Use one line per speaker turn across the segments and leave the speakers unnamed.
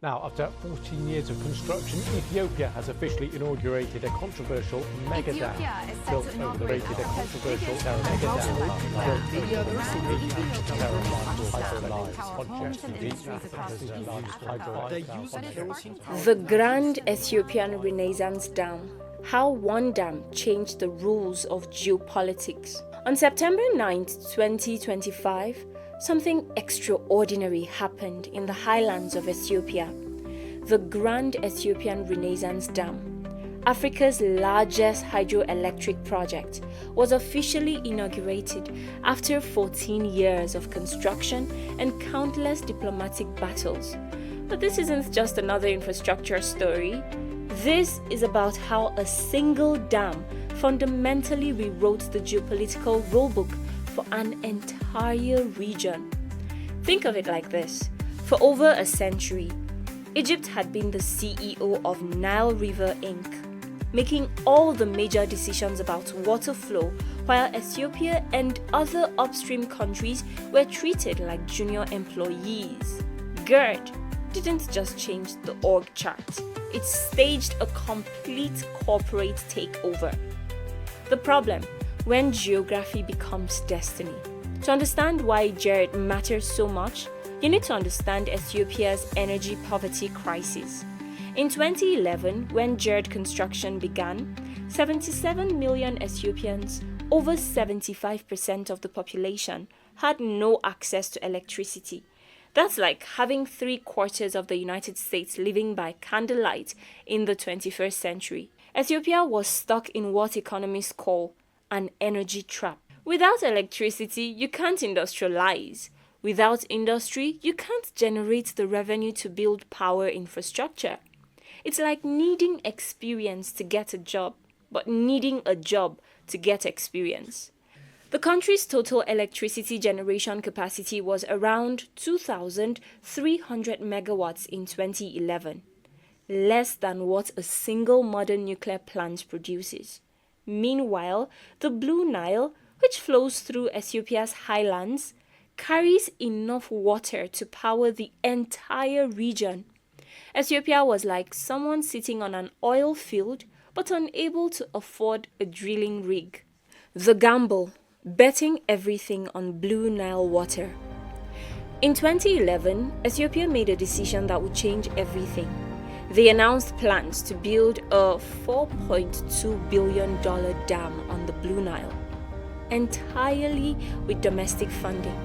Now, after 14 years of construction, Ethiopia has officially inaugurated a controversial mega dam. Built over the rated a controversial mega
dam. The Grand Ethiopian Renaissance Dam. How one dam changed the rules of geopolitics. On September 9th, 2025, something extraordinary happened in the highlands of Ethiopia. The Grand Ethiopian Renaissance Dam, Africa's largest hydroelectric project, was officially inaugurated after 14 years of construction and countless diplomatic battles. But this isn't just another infrastructure story. This is about how a single dam fundamentally rewrote the geopolitical rulebook for an entire region. Think of it like this. For over a century, Egypt had been the CEO of Nile River Inc., making all the major decisions about water flow, while Ethiopia and other upstream countries were treated like junior employees. GERD didn't just change the org chart, it staged a complete corporate takeover. The problem, when geography becomes destiny. To understand why GERD matters so much, you need to understand Ethiopia's energy poverty crisis. In 2011, when GERD construction began, 77 million Ethiopians, over 75% of the population, had no access to electricity. That's like having 3/4 of the United States living by candlelight in the 21st century. Ethiopia was stuck in what economists call an energy trap. Without electricity, you can't industrialize. Without industry, you can't generate the revenue to build power infrastructure. It's like needing experience to get a job, but needing a job to get experience. The country's total electricity generation capacity was around 2,300 megawatts in 2011, less than what a single modern nuclear plant produces. Meanwhile, the Blue Nile, which flows through Ethiopia's highlands, carries enough water to power the entire region. Ethiopia was like someone sitting on an oil field but unable to afford a drilling rig. The gamble, betting everything on Blue Nile water. In 2011, Ethiopia made a decision that would change everything. They announced plans to build a $4.2 billion dam on the Blue Nile, entirely with domestic funding.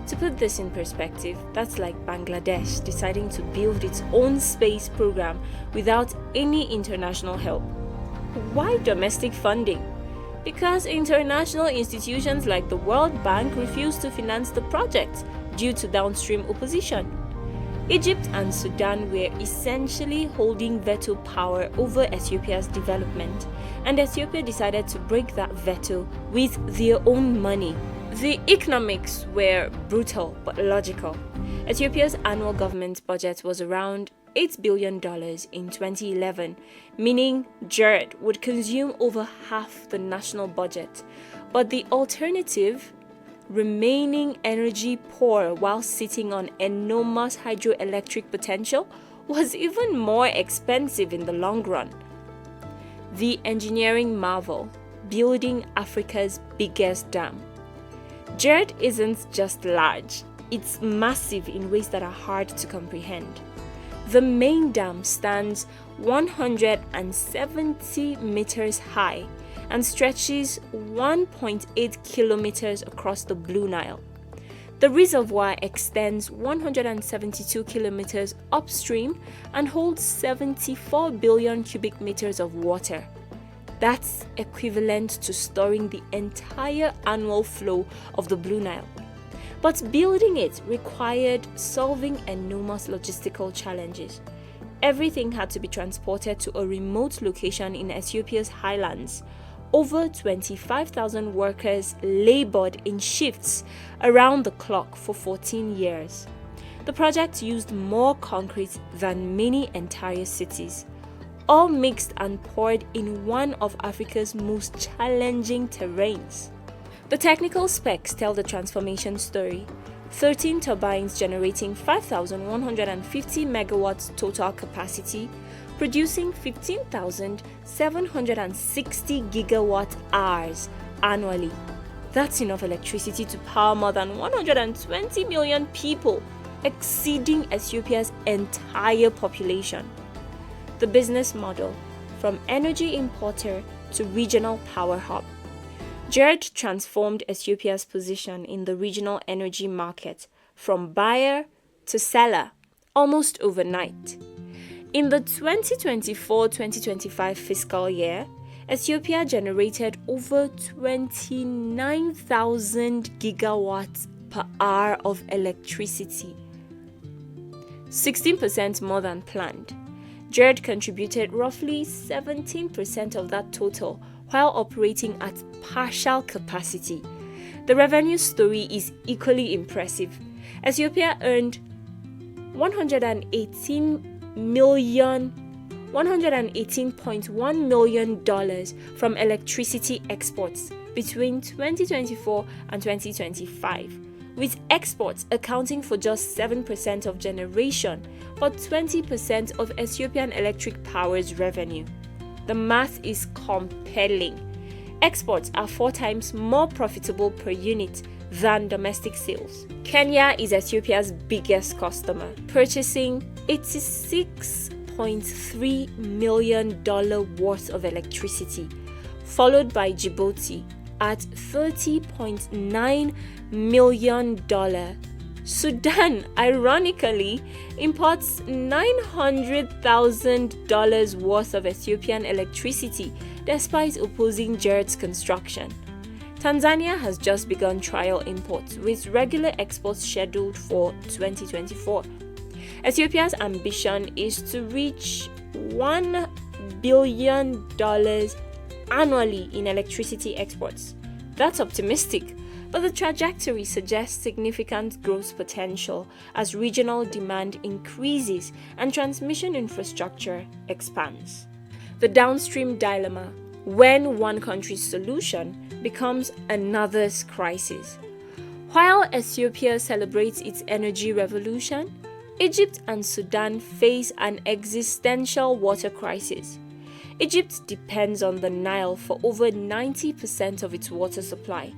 To put this in perspective, that's like Bangladesh deciding to build its own space program without any international help. Why domestic funding? Because international institutions like the World Bank refused to finance the project due to downstream opposition. Egypt and Sudan were essentially holding veto power over Ethiopia's development, and Ethiopia decided to break that veto with their own money. The economics were brutal but logical. Ethiopia's annual government budget was around $8 billion in 2011, meaning GERD would consume over half the national budget. But the alternative, remaining energy poor while sitting on enormous hydroelectric potential, was even more expensive in the long run. The engineering marvel, building Africa's biggest dam. GERD isn't just large, it's massive in ways that are hard to comprehend. The main dam stands 170 meters high and stretches 1.8 kilometers across the Blue Nile. The reservoir extends 172 kilometers upstream and holds 74 billion cubic meters of water. That's equivalent to storing the entire annual flow of the Blue Nile. But building it required solving enormous logistical challenges. Everything had to be transported to a remote location in Ethiopia's highlands. Over 25,000 workers labored in shifts around the clock for 14 years. The project used more concrete than many entire cities, all mixed and poured in one of Africa's most challenging terrains. The technical specs tell the transformation story. 13 turbines generating 5,150 megawatts total capacity, producing 15,760 gigawatt hours annually. That's enough electricity to power more than 120 million people, exceeding Ethiopia's entire population. The business model: from energy importer to regional power hub. GERD transformed Ethiopia's position in the regional energy market from buyer to seller almost overnight. In the 2024-2025 fiscal year, Ethiopia generated over 29,000 gigawatts per hour of electricity, 16% more than planned. GERD contributed roughly 17% of that total while operating at partial capacity. The revenue story is equally impressive. Ethiopia earned $118.1 million from electricity exports between 2024 and 2025, with exports accounting for just 7% of generation, but 20% of Ethiopian Electric Power's revenue. The math is compelling. Exports are 4 times more profitable per unit than domestic sales. Kenya is Ethiopia's biggest customer, purchasing $86.3 million worth of electricity, followed by Djibouti at $30.9 million. Sudan, ironically, imports $900,000 worth of Ethiopian electricity despite opposing GERD's construction. Tanzania has just begun trial imports, with regular exports scheduled for 2024. Ethiopia's ambition is to reach $1 billion annually in electricity exports. That's optimistic, but the trajectory suggests significant growth potential as regional demand increases and transmission infrastructure expands. The downstream dilemma: when one country's solution becomes another's crisis. While Ethiopia celebrates its energy revolution, Egypt and Sudan face an existential water crisis. Egypt depends on the Nile for over 90% of its water supply.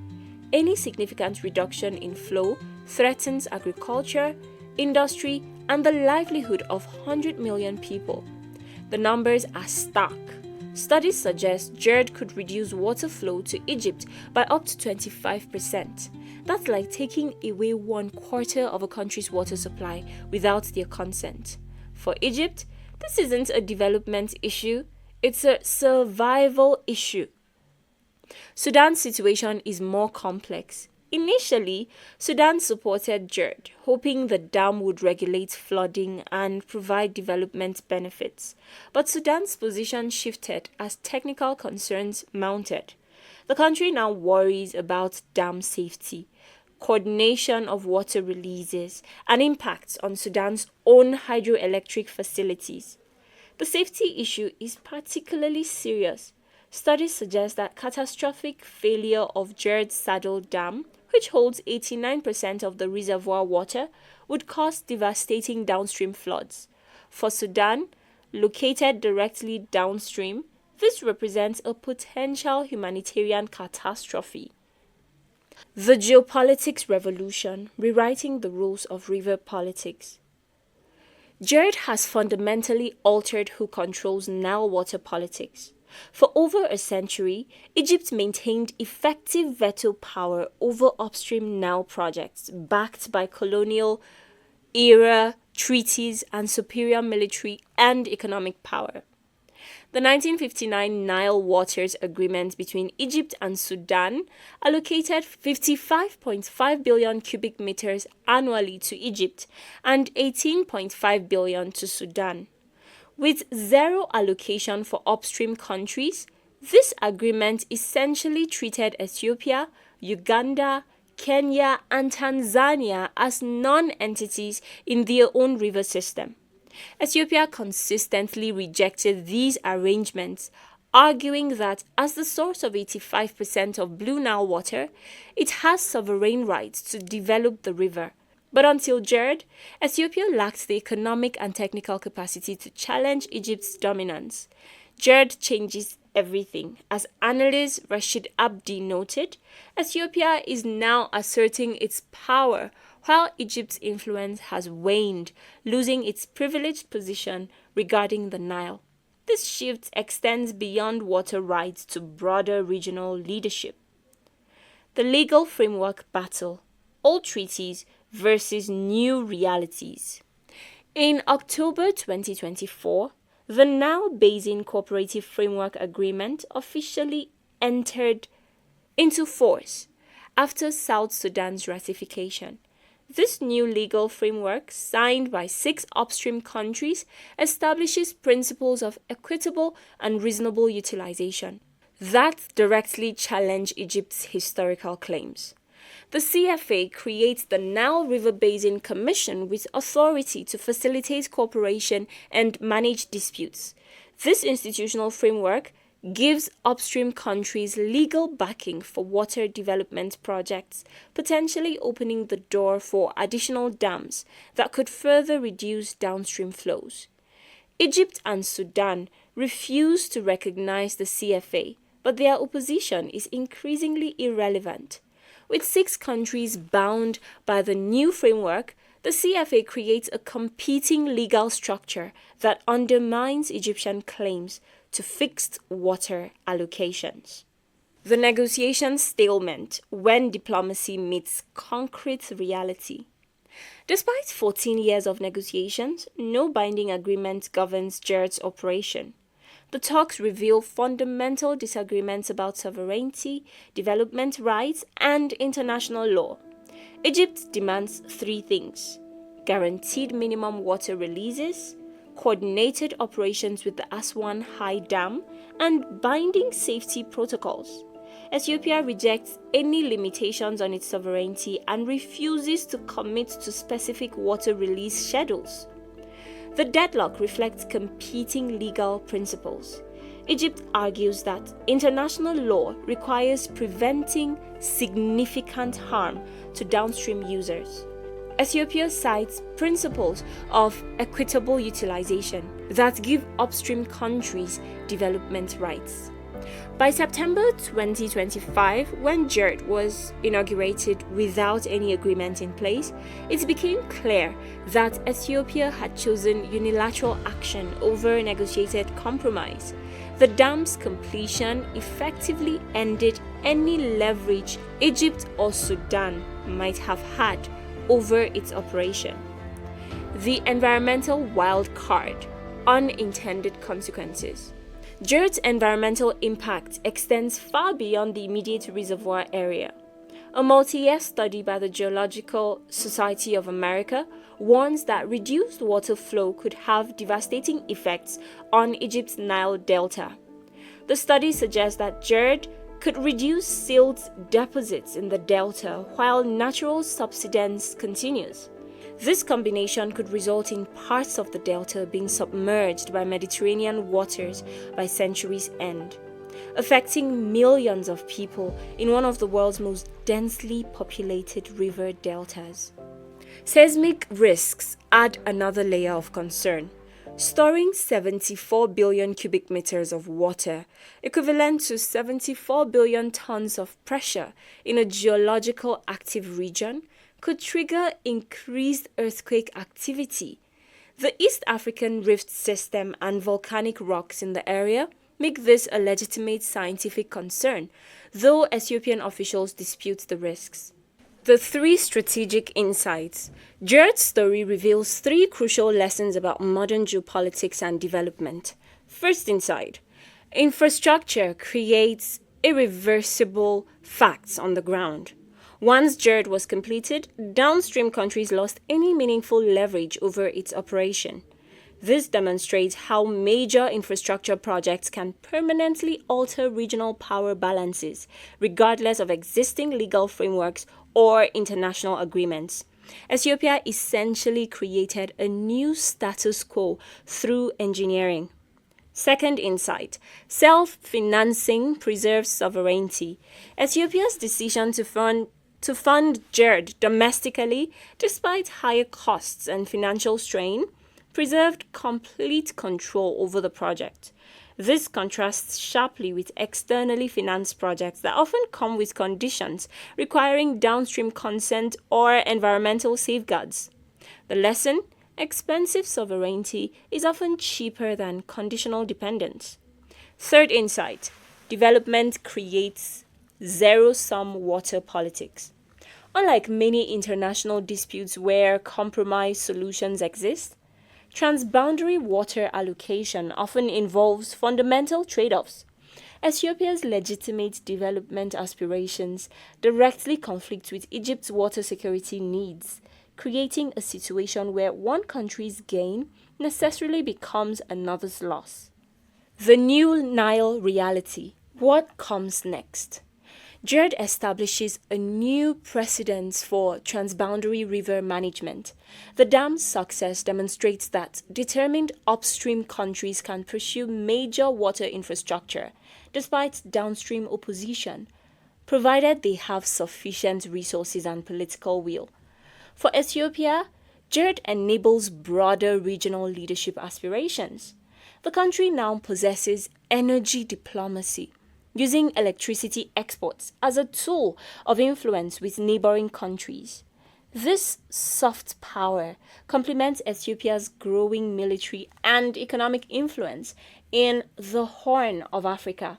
Any significant reduction in flow threatens agriculture, industry, and the livelihood of 100 million people. The numbers are stark. Studies suggest GERD could reduce water flow to Egypt by up to 25%. That's like taking away 1/4 of a country's water supply without their consent. For Egypt, this isn't a development issue, it's a survival issue. Sudan's situation is more complex. Initially, Sudan supported GERD, hoping the dam would regulate flooding and provide development benefits. But Sudan's position shifted as technical concerns mounted. The country now worries about dam safety, coordination of water releases, and impacts on Sudan's own hydroelectric facilities. The safety issue is particularly serious. Studies suggest that catastrophic failure of GERD's Saddle Dam, which holds 89% of the reservoir water, would cause devastating downstream floods. For Sudan, located directly downstream, this represents a potential humanitarian catastrophe. The Geopolitics revolution, rewriting the rules of river politics. GERD has fundamentally altered who controls Nile water politics. For over a century, Egypt maintained effective veto power over upstream Nile projects, backed by colonial-era treaties and superior military and economic power. The 1959 Nile Waters Agreement between Egypt and Sudan allocated 55.5 billion cubic meters annually to Egypt and 18.5 billion to Sudan. With zero allocation for upstream countries, this agreement essentially treated Ethiopia, Uganda, Kenya, and Tanzania as non-entities in their own river system. Ethiopia consistently rejected these arrangements, arguing that as the source of 85% of Blue Nile water, it has sovereign rights to develop the river, But until GERD, Ethiopia lacked the economic and technical capacity to challenge Egypt's dominance. GERD changes everything. As analyst Rashid Abdi noted, Ethiopia is now asserting its power while Egypt's influence has waned, losing its privileged position regarding the Nile. This shift extends beyond water rights to broader regional leadership. The legal framework battle, old treaties versus new realities. In October 2024, the Nile Basin Cooperative Framework Agreement officially entered into force after South Sudan's ratification. This new legal framework, signed by 6 upstream countries, establishes principles of equitable and reasonable utilization that directly challenge Egypt's historical claims. The CFA creates the Nile River Basin Commission with authority to facilitate cooperation and manage disputes. This institutional framework gives upstream countries legal backing for water development projects, potentially opening the door for additional dams that could further reduce downstream flows. Egypt and Sudan refuse to recognize the CFA, but their opposition is increasingly irrelevant. With 6 countries bound by the new framework, the CFA creates a competing legal structure that undermines Egyptian claims to fixed water allocations. The negotiation stalemate when diplomacy meets concrete reality. Despite 14 years of negotiations, no binding agreement governs GERD's operation. The talks reveal fundamental disagreements about sovereignty, development rights, and international law. Egypt demands 3 things: guaranteed minimum water releases, coordinated operations with the Aswan High Dam, and binding safety protocols. Ethiopia rejects any limitations on its sovereignty and refuses to commit to specific water release schedules. The deadlock reflects competing legal principles. Egypt argues that international law requires preventing significant harm to downstream users. Ethiopia cites principles of equitable utilization that give upstream countries development rights. By September 2025, when GERD was inaugurated without any agreement in place, it became clear that Ethiopia had chosen unilateral action over a negotiated compromise. The dam's completion effectively ended any leverage Egypt or Sudan might have had over its operation. The environmental wild card, unintended consequences. GERD's environmental impact extends far beyond the immediate reservoir area. A multi-year study by the Geological Society of America warns that reduced water flow could have devastating effects on Egypt's Nile Delta. The study suggests that GERD could reduce silt deposits in the delta while natural subsidence continues. This combination could result in parts of the delta being submerged by Mediterranean waters by century's end, affecting millions of people in one of the world's most densely populated river deltas. Seismic risks add another layer of concern. Storing 74 billion cubic meters of water, equivalent to 74 billion tons of pressure in a geological active region, could trigger increased earthquake activity. The East African Rift System and volcanic rocks in the area make this a legitimate scientific concern, though Ethiopian officials dispute the risks. The 3 strategic insights. GERD's story reveals 3 crucial lessons about modern geopolitics and development. First insight: infrastructure creates irreversible facts on the ground. Once GERD was completed, downstream countries lost any meaningful leverage over its operation. This demonstrates how major infrastructure projects can permanently alter regional power balances, regardless of existing legal frameworks or international agreements. Ethiopia essentially created a new status quo through engineering. Second insight: self-financing preserves sovereignty. Ethiopia's decision to fund to fund GERD domestically despite higher costs and financial strain, preserved complete control over the project. This contrasts sharply with externally financed projects that often come with conditions requiring downstream consent or environmental safeguards. The lesson: expensive sovereignty is often cheaper than conditional dependence. Third insight: development creates zero-sum water politics. Unlike many international disputes where compromise solutions exist, transboundary water allocation often involves fundamental trade-offs. Ethiopia's legitimate development aspirations directly conflict with Egypt's water security needs, creating a situation where one country's gain necessarily becomes another's loss. The new Nile reality. What comes next? GERD establishes a new precedent for transboundary river management. The dam's success demonstrates that determined upstream countries can pursue major water infrastructure despite downstream opposition, provided they have sufficient resources and political will. For Ethiopia, GERD enables broader regional leadership aspirations. The country now possesses energy diplomacy, using electricity exports as a tool of influence with neighboring countries. This soft power complements Ethiopia's growing military and economic influence in the Horn of Africa.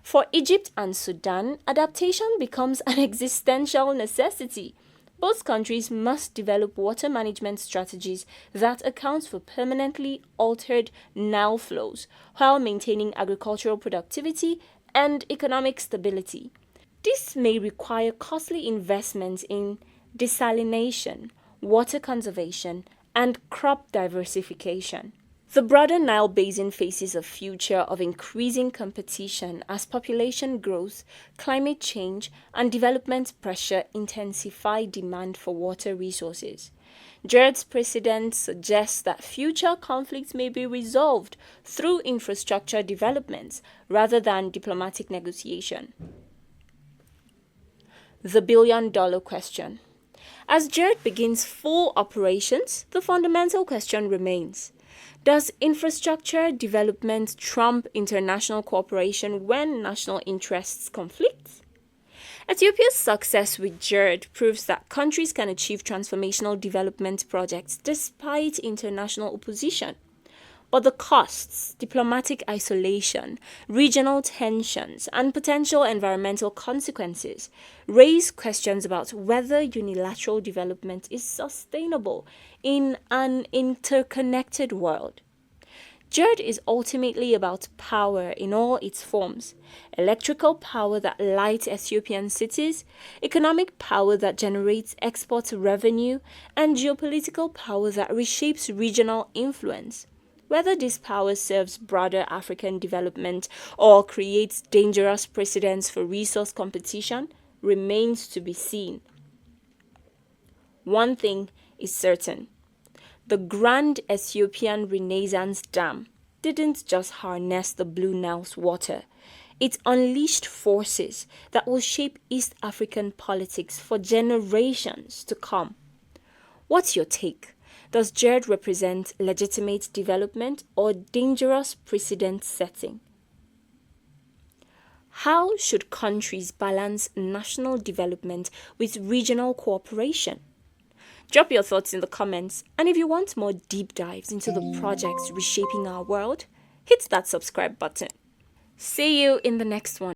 For Egypt and Sudan, adaptation becomes an existential necessity. Both countries must develop water management strategies that account for permanently altered Nile flows while maintaining agricultural productivity and economic stability. This may require costly investments in desalination, water conservation, and crop diversification. The broader Nile Basin faces a future of increasing competition as population growth, climate change, and development pressure intensify demand for water resources. GERD's precedent suggests that future conflicts may be resolved through infrastructure developments rather than diplomatic negotiation. The billion-dollar question. As GERD begins full operations, the fundamental question remains: does infrastructure development trump international cooperation when national interests conflict? Ethiopia's success with GERD proves that countries can achieve transformational development projects despite international opposition. But the costs, diplomatic isolation, regional tensions, and potential environmental consequences raise questions about whether unilateral development is sustainable in an interconnected world. GERD is ultimately about power in all its forms: electrical power that lights Ethiopian cities, economic power that generates export revenue, and geopolitical power that reshapes regional influence. Whether this power serves broader African development or creates dangerous precedents for resource competition remains to be seen. One thing is certain: the Grand Ethiopian Renaissance Dam didn't just harness the Blue Nile's water. It unleashed forces that will shape East African politics for generations to come. What's your take? Does GERD represent legitimate development or dangerous precedent setting? How should countries balance national development with regional cooperation? Drop your thoughts in the comments, and if you want more deep dives into the projects reshaping our world, hit that subscribe button. See you in the next one.